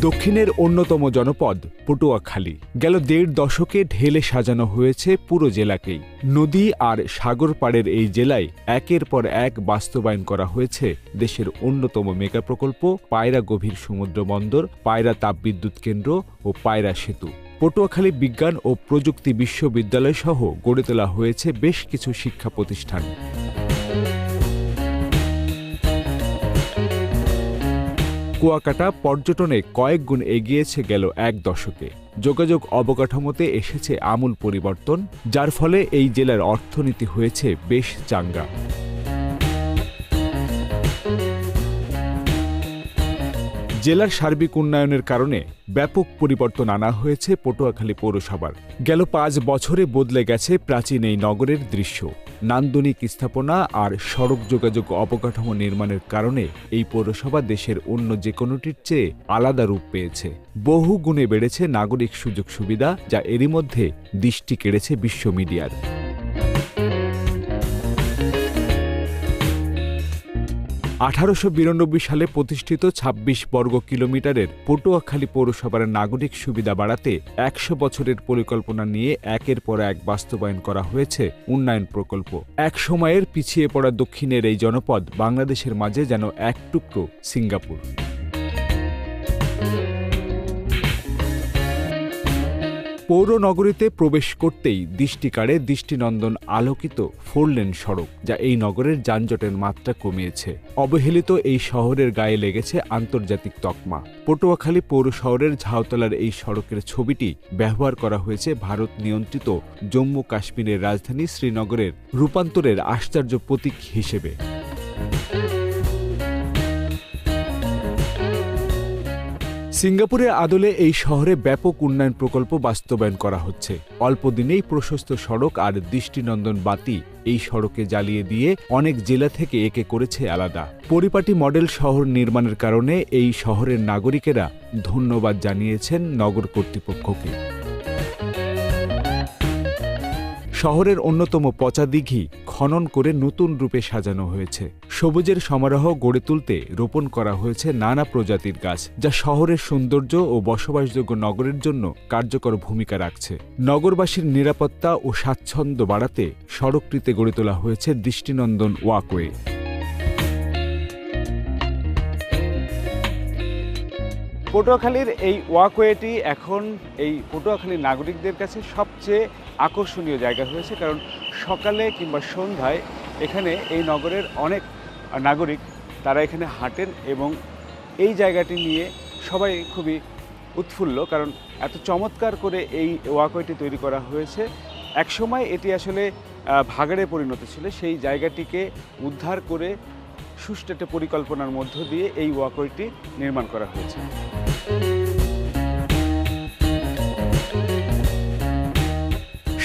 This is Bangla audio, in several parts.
দক্ষিণের অন্যতম জনপদ পটুয়াখালী গেল ১.৫ দশকে ঢেলে সাজানো হয়েছে পুরো জেলাকেই। নদী আর সাগর পাড়ের এই জেলায় একের পর এক বাস্তবায়ন করা হয়েছে দেশের অন্যতম মেগা প্রকল্প পায়রা গভীর সমুদ্র বন্দর, পায়রা তাপবিদ্যুৎ কেন্দ্র ও পায়রা সেতু। পটুয়াখালী বিজ্ঞান ও প্রযুক্তি বিশ্ববিদ্যালয় সহ গড়ে তোলা হয়েছে বেশ কিছু শিক্ষা প্রতিষ্ঠান। কুয়াকাটা পর্যটনে কয়েক গুণ এগিয়েছে গেল ১ দশকে। যোগাযোগ অবকাঠামোতে এসেছে আমূল পরিবর্তন, যার ফলে এই জেলার অর্থনীতি হয়েছে বেশ চাঙ্গা। জেলার সার্বিক উন্নয়নের কারণে ব্যাপক পরিবর্তন আনা হয়েছে পটুয়াখালী পৌরসভার। গেল ৫ বছরে বদলে গেছে প্রাচীন এই নগরের দৃশ্য। নান্দনিক স্থাপনা আর সড়ক যোগাযোগ অবকাঠামো নির্মাণের কারণে এই পৌরসভা দেশের অন্য যে কোনোটির চেয়ে আলাদা রূপ পেয়েছে। বহু গুণে বেড়েছে নাগরিক সুযোগ সুবিধা, যা এরই মধ্যে দৃষ্টি কেড়েছে বিশ্ব মিডিয়ার। (১৮৯২) সালে প্রতিষ্ঠিত ২৬ বর্গ কিলোমিটারের পটুয়াখালী পৌরসভার নাগরিক সুবিধা বাড়াতে ১০০ বছরের পরিকল্পনা নিয়ে একের পর এক বাস্তবায়ন করা হয়েছে উন্নয়ন প্রকল্প। এক সময়ের পিছিয়ে পড়া দক্ষিণের এই জনপদ বাংলাদেশের মাঝে যেন এক টুকরো সিঙ্গাপুর। পৌর নগরীতে প্রবেশ করতেই দৃষ্টি কাড়ে দৃষ্টিনন্দন আলোকিত 4 লেন সড়ক, যা এই নগরের যানজটের মাত্রা কমিয়েছে। অবহেলিত এই শহরের গায়ে লেগেছে আন্তর্জাতিক তকমা। পটুয়াখালী পৌর শহরের ঝাউতলার এই সড়কের ছবিটি ব্যবহার করা হয়েছে ভারত নিয়ন্ত্রিত জম্মু কাশ্মীরের রাজধানী শ্রীনগরের রূপান্তরের আশ্চর্য প্রতীক হিসেবে। সিঙ্গাপুরের আদলে এই শহরে ব্যাপক উন্নয়ন প্রকল্প বাস্তবায়ন করা হচ্ছে। অল্প দিনেই প্রশস্ত সড়ক আর দৃষ্টিনন্দন বাতি এই সড়কে জ্বালিয়ে দিয়ে অনেক জেলা থেকে একে করেছে আলাদা। পরিপাটি মডেল শহর নির্মাণের কারণে এই শহরের নাগরিকেরা ধন্যবাদ জানিয়েছেন নগর কর্তৃপক্ষকে। শহরের অন্যতম পচা দিঘি খনন করে নতুন রূপে সাজানো হয়েছে। সবুজের সমারোহ গড়ে তুলতে রোপণ করা হয়েছে নানা প্রজাতির গাছ, যা শহরের সৌন্দর্য ও বসবাসযোগ্য নগরের জন্য কার্যকর ভূমিকা রাখছে। নগরবাসীর নিরাপত্তা ও স্বাচ্ছন্দ্য বাড়াতে সড়কটিতে গড়ে তোলা হয়েছে দৃষ্টিনন্দন ওয়াকওয়ে। পটুয়াখালীর এই ওয়াকওয়েটি এখন এই পটুয়াখালীর নাগরিকদের কাছে সবচেয়ে আকর্ষণীয় জায়গা হয়েছে, কারণ সকালে কিংবা সন্ধ্যায় এখানে এই নগরের অনেক নাগরিক তারা এখানে হাঁটেন এবং এই জায়গাটি নিয়ে সবাই খুবই উৎফুল্ল, কারণ এত চমৎকার করে এই ওয়াকওয়েটি তৈরি করা হয়েছে। একসময় এটি আসলে ভাগাড়ে পরিণত ছিল, সেই জায়গাটিকে উদ্ধার করে সুষ্ঠু একটা পরিকল্পনার মধ্য দিয়ে এই ওয়াকওয়েটি নির্মাণ করা হয়েছে।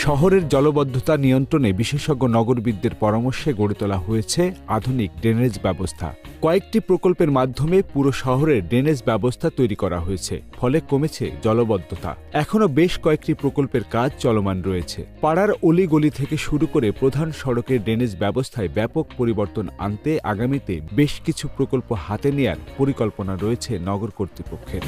শহরের জলবদ্ধতা নিয়ন্ত্রণে বিশেষজ্ঞ নগরবিদদের পরামর্শে গড়ে তোলা হয়েছে আধুনিক ড্রেনেজ ব্যবস্থা। কয়েকটি প্রকল্পের মাধ্যমে পুরো শহরের ড্রেনেজ ব্যবস্থা তৈরি করা হয়েছে, ফলে কমেছে জলবদ্ধতা। এখনও বেশ কয়েকটি প্রকল্পের কাজ চলমান রয়েছে। পাড়ার অলিগলি থেকে শুরু করে প্রধান সড়কের ড্রেনেজ ব্যবস্থায় ব্যাপক পরিবর্তন আনতে আগামীতে বেশ কিছু প্রকল্প হাতে নেয়ার পরিকল্পনা রয়েছে নগর কর্তৃপক্ষের।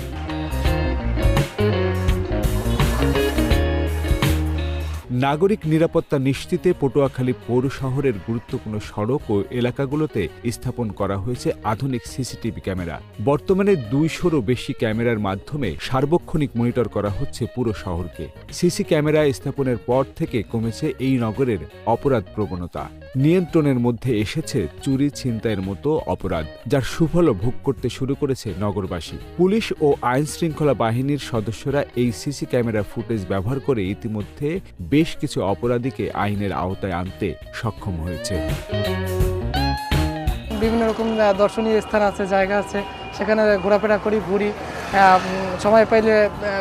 নাগরিক নিরাপত্তা নিশ্চিতে পটুয়াখালী পৌর শহরের গুরুত্বপূর্ণ সড়ক ও এলাকাগুলোতে স্থাপন করা হয়েছে আধুনিক সিসিটিভি ক্যামেরা। বর্তমানে ২০০রও বেশি ক্যামেরার মাধ্যমে সার্বক্ষণিক মনিটর করা হচ্ছে পুরো শহরকে। সিসি ক্যামেরা স্থাপনের পর থেকে কমেছে এই নগরের অপরাধ প্রবণতা। নিয়ন্ত্রণের মধ্যে এসেছে চুরি ছিনতাইয়ের মতো অপরাধ, যার সুফলও ভোগ করতে শুরু করেছে নগরবাসী। পুলিশ ও আইন শৃঙ্খলা বাহিনীর সদস্যরা এই সিসি ক্যামেরা ফুটেজ ব্যবহার করে ইতিমধ্যে বেশ কিছু অপরাধীকে আইনের আওতায় আনতে সক্ষম হয়েছে। বিভিন্ন রকম দর্শনীয় স্থান আছে, জায়গা আছে, সেখানে ঘোরাফেরা করি, ঘুরি। সময় পাইলে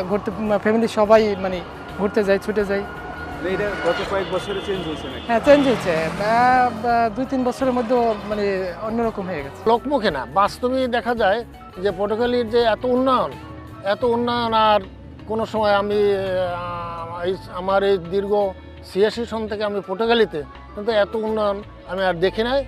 ঘুরতে, ফ্যামিলি সবাই ঘুরতে যাই, ছুটে যাই। গত কয়েক বছরে চেঞ্জ হয়েছে নাকি? হ্যাঁ, চেঞ্জ হয়েছে। ২-৩ বছরের মধ্যে অন্যরকম হয়ে গেছে। লোকমুখে না, বাস্তবে দেখা যায় যে পটুয়াখালীর যে এত উন্নয়ন আর কোনো সময় আমি আমার এই দীর্ঘ ৮৬ সন থেকে আমি পটুয়াখালীতে, কিন্তু এত উন্নয়ন আমি আর দেখি নাই।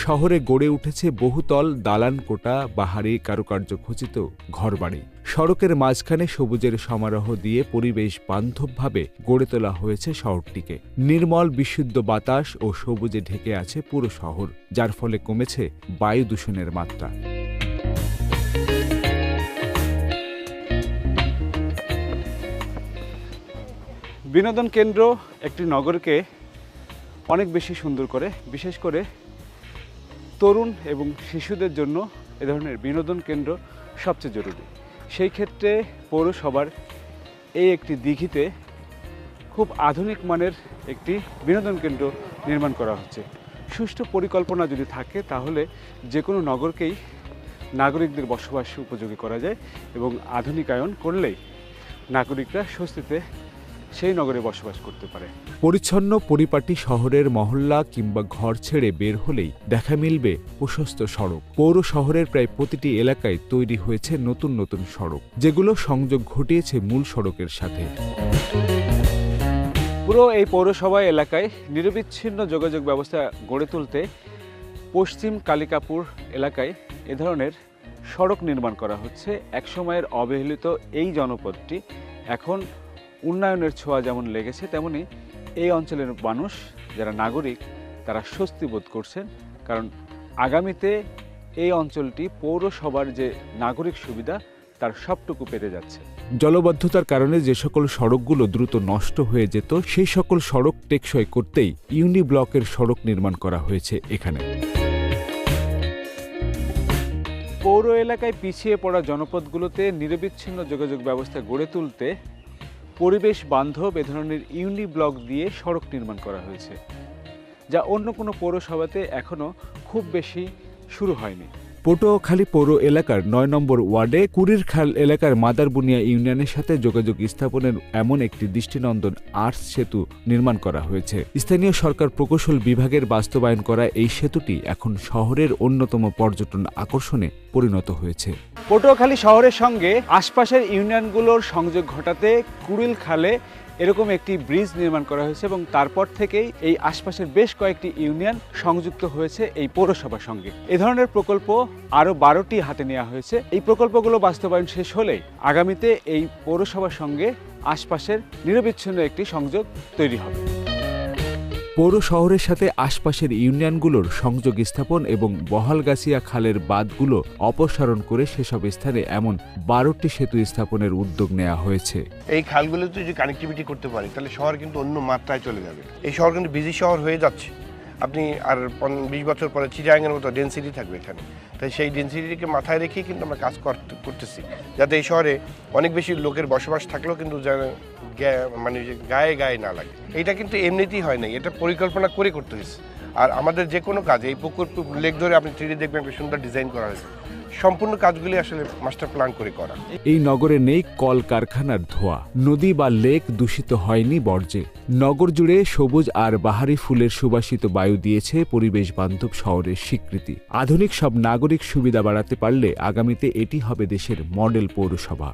শহরে গড়ে উঠেছে বহুতল দালান কোটা, বাহারি কারুকার্য খচিত ঘরবাড়ি। সড়কের মাঝখানে সবুজের সমারোহ দিয়ে পরিবেশ বান্ধবভাবে গড়ে তোলা হয়েছে শহরটিকে। নির্মল বিশুদ্ধ বাতাস ও সবুজে ঢেকে আছে পুরো শহর, যার ফলে কমেছে বায়ু দূষণের মাত্রা। বিনোদন কেন্দ্র একটি নগরকে অনেক বেশি সুন্দর করে, বিশেষ করে তরুণ এবং শিশুদের জন্য এ ধরনের বিনোদন কেন্দ্র সবচেয়ে জরুরি। সেই ক্ষেত্রে পৌরসভার এই একটি দিঘিতে খুব আধুনিক মানের একটি বিনোদন কেন্দ্র নির্মাণ করা হচ্ছে। সুষ্ঠু পরিকল্পনা যদি থাকে তাহলে যে কোনো নগরকেই নাগরিকদের বসবাস উপযোগী করা যায় এবং আধুনিকায়ন করলেই নাগরিকরা স্বস্তিতে সেই নগরে বসবাস করতে পারে। পরিচ্ছন্ন পরিপাটি শহরের মহল্লা কিংবা ঘর ছেড়ে বের হলেই দেখা মিলবে প্রশস্ত সড়ক। পৌর শহরের প্রায় প্রতিটি এলাকায় তৈরি হয়েছে নতুন নতুন সড়ক, যেগুলো সংযোগ ঘটিয়েছে মূল সড়কের সাথে। পুরো এই পৌরসভা এলাকায় নিরবিচ্ছিন্ন যোগাযোগ ব্যবস্থা গড়ে তুলতে পশ্চিম কালিকাপুর এলাকায় এ ধরনের সড়ক নির্মাণ করা হচ্ছে। একসময়ের অবহেলিত এই জনপদটি এখন উন্নয়নের ছোঁয়া যেমন লেগেছে, তেমনি এই অঞ্চলের মানুষ যারা নাগরিক তারা স্বস্তি বোধ করছেন, কারণ আগামীতে এই অঞ্চলটি পৌরসভার যে নাগরিক সুবিধা তার সবটুকু পেতে যাচ্ছে। জলবদ্ধতার কারণে যে সকল সড়কগুলো দ্রুত নষ্ট হয়ে যেত, সেই সকল সড়ক টেকসই করতেই ইউনি ব্লকের সড়ক নির্মাণ করা হয়েছে এখানে। পৌর এলাকায় পিছিয়ে পড়া জনপদগুলোতে নিরবিচ্ছিন্ন যোগাযোগ ব্যবস্থা গড়ে তুলতে পরিবেশ বান্ধব এ ধরনের ইউনি ব্লক দিয়ে সড়ক নির্মাণ করা হয়েছে, যা অন্য কোনো পৌরসভাতে এখনও খুব বেশি শুরু হয়নি। পটুয়াখালী পৌর এলাকার ৯ নম্বর ওয়ার্ডে কুড়িরখাল এলাকার মাদারবুনিয়া ইউনিয়নের সাথে যোগাযোগ স্থাপনের এমন একটি দৃষ্টিনন্দন আর্চ সেতু নির্মাণ করা হয়েছে। স্থানীয় সরকার প্রকৌশল বিভাগের বাস্তবায়ন করা এই সেতুটি এখন শহরের অন্যতম পর্যটন আকর্ষণে পরিণত হয়েছে। পটুয়াখালী শহরের সঙ্গে আশপাশের ইউনিয়নগুলোর সংযোগ ঘটাতে কুড়িলখালে এরকম একটি ব্রিজ নির্মাণ করা হয়েছে এবং তারপর থেকেই এই আশপাশের বেশ কয়েকটি ইউনিয়ন সংযুক্ত হয়েছে এই পৌরসভার সঙ্গে। এ ধরনের প্রকল্প আরও 12টি হাতে নেওয়া হয়েছে। এই প্রকল্পগুলো বাস্তবায়ন শেষ হলেই আগামীতে এই পৌরসভার সঙ্গে আশপাশের নিরবিচ্ছিন্ন একটি সংযোগ তৈরি হবে। পৌর শহরের সাথে আশপাশের ইউনিয়নগুলোর সংযোগ স্থাপন এবং বহালগাছিয়া খালের বাঁধগুলো অপসারণ করে সেসব স্থানে এমন 12টি সেতু স্থাপনের উদ্যোগ নেওয়া হয়েছে। এই খালগুলোতে যদি কানেক্টিভিটি করতে পারি তাহলে শহর কিন্তু অন্য মাত্রায় চলে যাবে। এই শহর কিন্তু বিজি শহর হয়ে যাচ্ছে। আপনি আর 20 বছর পরে চিটাগাংয়ের মতো ডেনসিটি থাকবে এখানে। তাই সেই ডেনসিটিকে মাথায় রেখেই কিন্তু আমরা কাজ করতেছি, যাতে এই শহরে অনেক বেশি লোকের বসবাস থাকলেও কিন্তু মানে গায়ে গায়ে না লাগে। এইটা কিন্তু এমনিতেই হয় নাই, এটা পরিকল্পনা করে করতে হয়েছে। আর আমাদের যে কোনো কাজ, এই পুকুর লেক ধরে আপনি 3D দেখবেন একটা সুন্দর ডিজাইন করা হয়েছে। সম্পূর্ণ কাজগুলি আসলে মাস্টার প্ল্যান করে করা। এই নগরে নেই কল কারখানার ধোঁয়া, নদী বা লেক দূষিত হয়নি বর্জ্যে। নগর জুড়ে সবুজ আর বাহারি ফুলের সুবাসিত বায়ু দিয়েছে পরিবেশ বান্ধব শহরের স্বীকৃতি। আধুনিক সব নাগরিক সুবিধা বাড়াতে পারলে আগামীতে এটি হবে দেশের মডেল পৌরসভা।